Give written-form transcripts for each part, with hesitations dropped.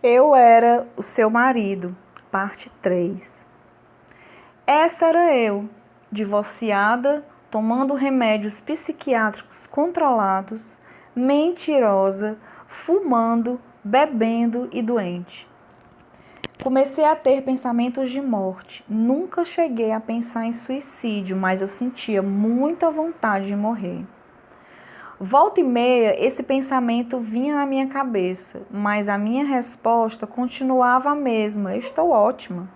Eu era o seu marido, parte 3. Essa era eu, divorciada, tomando remédios psiquiátricos controlados, mentirosa, fumando, bebendo e doente. Comecei a ter pensamentos de morte. Nunca cheguei a pensar em suicídio, mas eu sentia muita vontade de morrer. Volta e meia, esse pensamento vinha na minha cabeça, mas a minha resposta continuava a mesma: eu estou ótima.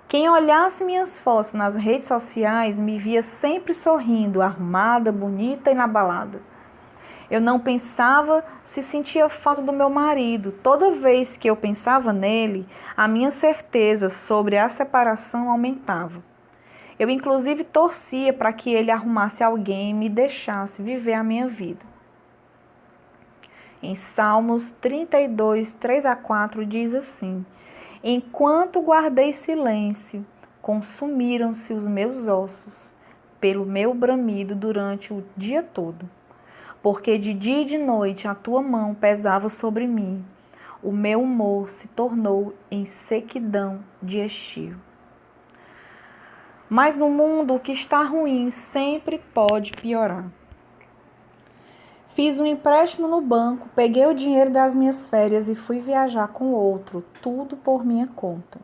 Quem olhasse minhas fotos nas redes sociais me via sempre sorrindo, arrumada, bonita e inabalada. Eu não pensava se sentia falta do meu marido. Toda vez que eu pensava nele, a minha certeza sobre a separação aumentava. Eu, inclusive, torcia para que ele arrumasse alguém e me deixasse viver a minha vida. Em Salmos 32, 3-4, diz assim: enquanto guardei silêncio, consumiram-se os meus ossos, pelo meu bramido durante o dia todo. Porque de dia e de noite a tua mão pesava sobre mim, o meu humor se tornou em sequidão de estio. Mas no mundo o que está ruim sempre pode piorar. Fiz um empréstimo no banco, peguei o dinheiro das minhas férias e fui viajar com outro, tudo por minha conta.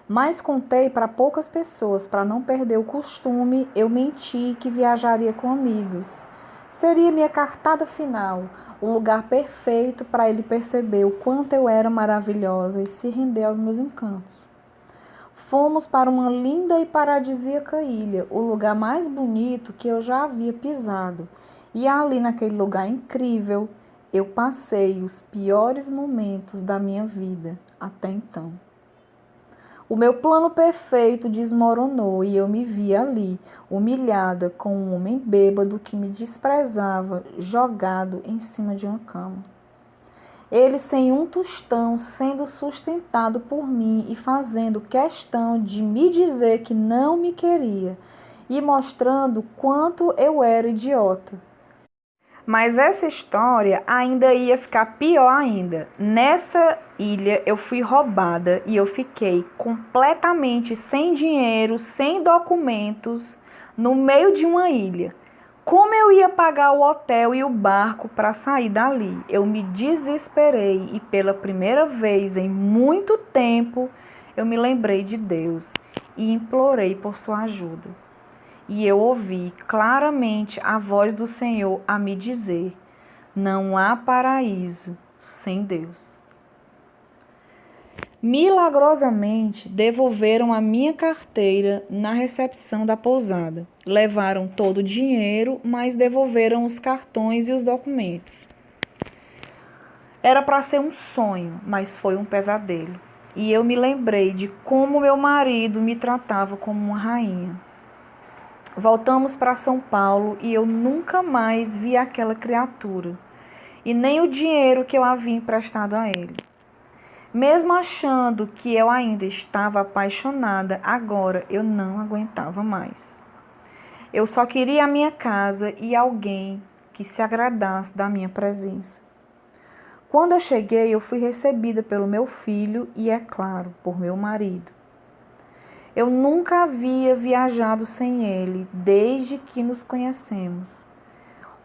Mas contei para poucas pessoas, para não perder o costume, eu menti que viajaria com amigos. Seria minha cartada final, o lugar perfeito para ele perceber o quanto eu era maravilhosa e se render aos meus encantos. Fomos para uma linda e paradisíaca ilha, o lugar mais bonito que eu já havia pisado. E ali naquele lugar incrível, eu passei os piores momentos da minha vida até então. O meu plano perfeito desmoronou e eu me vi ali, humilhada com um homem bêbado que me desprezava, jogado em cima de uma cama. Ele sem um tostão, sendo sustentado por mim e fazendo questão de me dizer que não me queria e mostrando quanto eu era idiota. Mas essa história ainda ia ficar pior ainda. Nessa ilha eu fui roubada e eu fiquei completamente sem dinheiro, sem documentos, no meio de uma ilha. Como eu ia pagar o hotel e o barco para sair dali? Eu me desesperei e pela primeira vez em muito tempo eu me lembrei de Deus e implorei por sua ajuda. E eu ouvi claramente a voz do Senhor a me dizer: não há paraíso sem Deus. Milagrosamente, devolveram a minha carteira na recepção da pousada. Levaram todo o dinheiro, mas devolveram os cartões e os documentos. Era para ser um sonho, mas foi um pesadelo. E eu me lembrei de como meu marido me tratava como uma rainha. Voltamos para São Paulo e eu nunca mais vi aquela criatura, e nem o dinheiro que eu havia emprestado a ele. Mesmo achando que eu ainda estava apaixonada, agora eu não aguentava mais. Eu só queria a minha casa e alguém que se agradasse da minha presença. Quando eu cheguei, eu fui recebida pelo meu filho e, é claro, por meu marido. Eu nunca havia viajado sem ele, desde que nos conhecemos.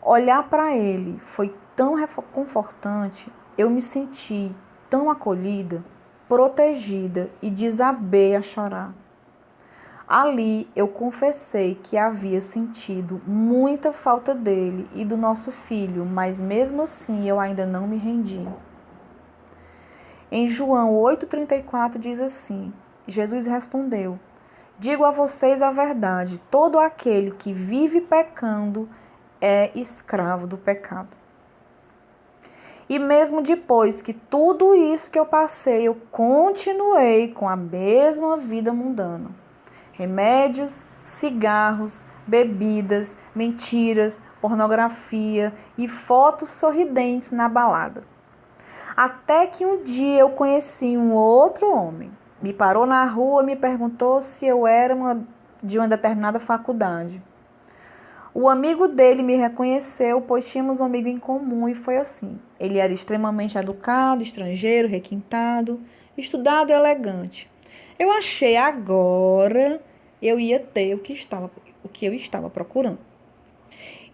Olhar para ele foi tão reconfortante, eu me senti tão acolhida, protegida e desabei a chorar. Ali eu confessei que havia sentido muita falta dele e do nosso filho, mas mesmo assim eu ainda não me rendi. Em João 8,34 diz assim: Jesus respondeu: digo a vocês a verdade, todo aquele que vive pecando é escravo do pecado. E mesmo depois que tudo isso que eu passei, eu continuei com a mesma vida mundana. Remédios, cigarros, bebidas, mentiras, pornografia e fotos sorridentes na balada. Até que um dia eu conheci um outro homem. Me parou na rua e me perguntou se eu era de uma determinada faculdade. O amigo dele me reconheceu, pois tínhamos um amigo em comum e foi assim. Ele era extremamente educado, estrangeiro, requintado, estudado e elegante. Eu achei agora eu ia ter o que eu estava procurando.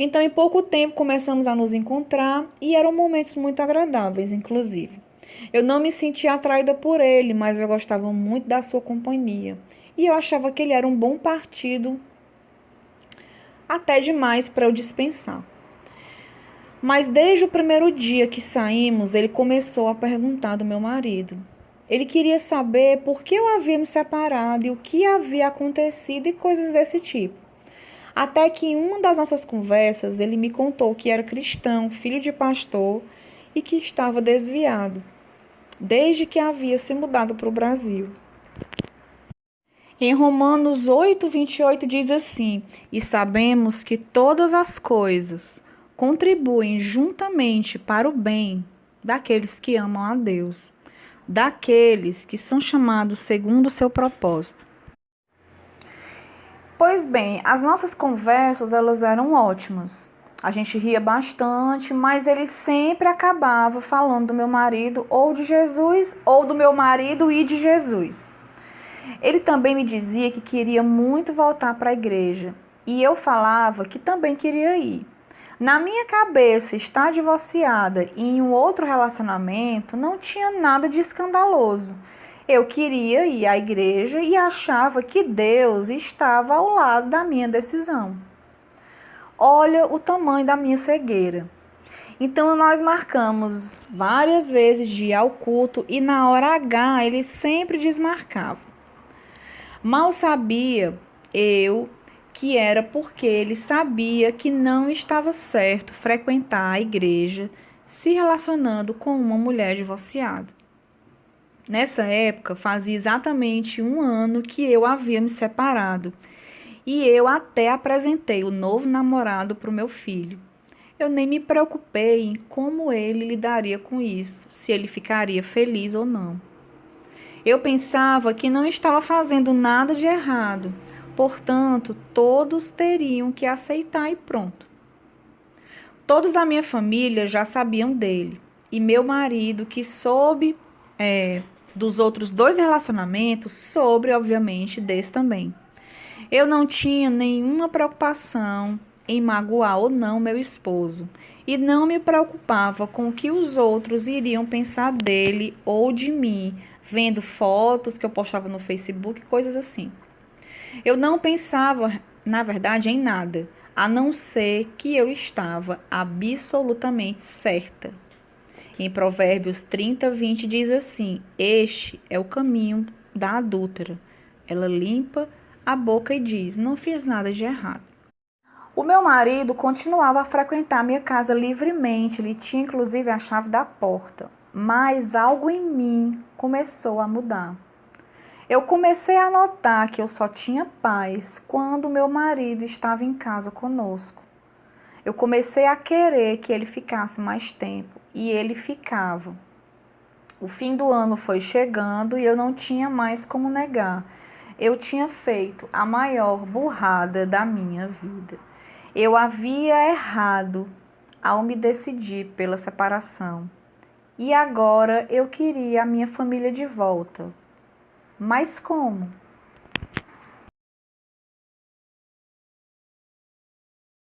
Então, em pouco tempo, começamos a nos encontrar e eram momentos muito agradáveis, inclusive. Eu não me sentia atraída por ele, mas eu gostava muito da sua companhia. E eu achava que ele era um bom partido, até demais para eu dispensar. Mas desde o primeiro dia que saímos, ele começou a perguntar do meu marido. Ele queria saber por que eu havia me separado e o que havia acontecido e coisas desse tipo. Até que em uma das nossas conversas, ele me contou que era cristão, filho de pastor e que estava desviado, desde que havia se mudado para o Brasil. Em Romanos 8:28 diz assim: E sabemos que todas as coisas contribuem juntamente para o bem daqueles que amam a Deus, daqueles que são chamados segundo o seu propósito. Pois bem, as nossas conversas, elas eram ótimas. A gente ria bastante, mas ele sempre acabava falando do meu marido ou de Jesus, ou do meu marido e de Jesus. Ele também me dizia que queria muito voltar para a igreja, e eu falava que também queria ir. Na minha cabeça, estar divorciada e em um outro relacionamento não tinha nada de escandaloso. Eu queria ir à igreja e achava que Deus estava ao lado da minha decisão. Olha o tamanho da minha cegueira. Então nós marcamos várias vezes de ir ao culto e na hora H ele sempre desmarcava. Mal sabia eu que era porque ele sabia que não estava certo frequentar a igreja se relacionando com uma mulher divorciada. Nessa época, fazia exatamente 1 ano que eu havia me separado e eu até apresentei o novo namorado para o meu filho. Eu nem me preocupei em como ele lidaria com isso, se ele ficaria feliz ou não. Eu pensava que não estava fazendo nada de errado, portanto, todos teriam que aceitar e pronto. Todos da minha família já sabiam dele, e meu marido, que soube dos outros 2 relacionamentos, soube, obviamente, desse também. Eu não tinha nenhuma preocupação em magoar ou não meu esposo, e não me preocupava com o que os outros iriam pensar dele ou de mim, vendo fotos que eu postava no Facebook, coisas assim. Eu não pensava, na verdade, em nada, a não ser que eu estava absolutamente certa. Em Provérbios 30:20 diz assim: Este é o caminho da adúltera. Ela limpa a boca e diz: Não fiz nada de errado. O meu marido continuava a frequentar minha casa livremente, ele tinha inclusive a chave da porta, mas algo em mim começou a mudar. Eu comecei a notar que eu só tinha paz quando meu marido estava em casa conosco. Eu comecei a querer que ele ficasse mais tempo e ele ficava. O fim do ano foi chegando e eu não tinha mais como negar. Eu tinha feito a maior burrada da minha vida. Eu havia errado ao me decidir pela separação. E agora eu queria a minha família de volta. Mas como?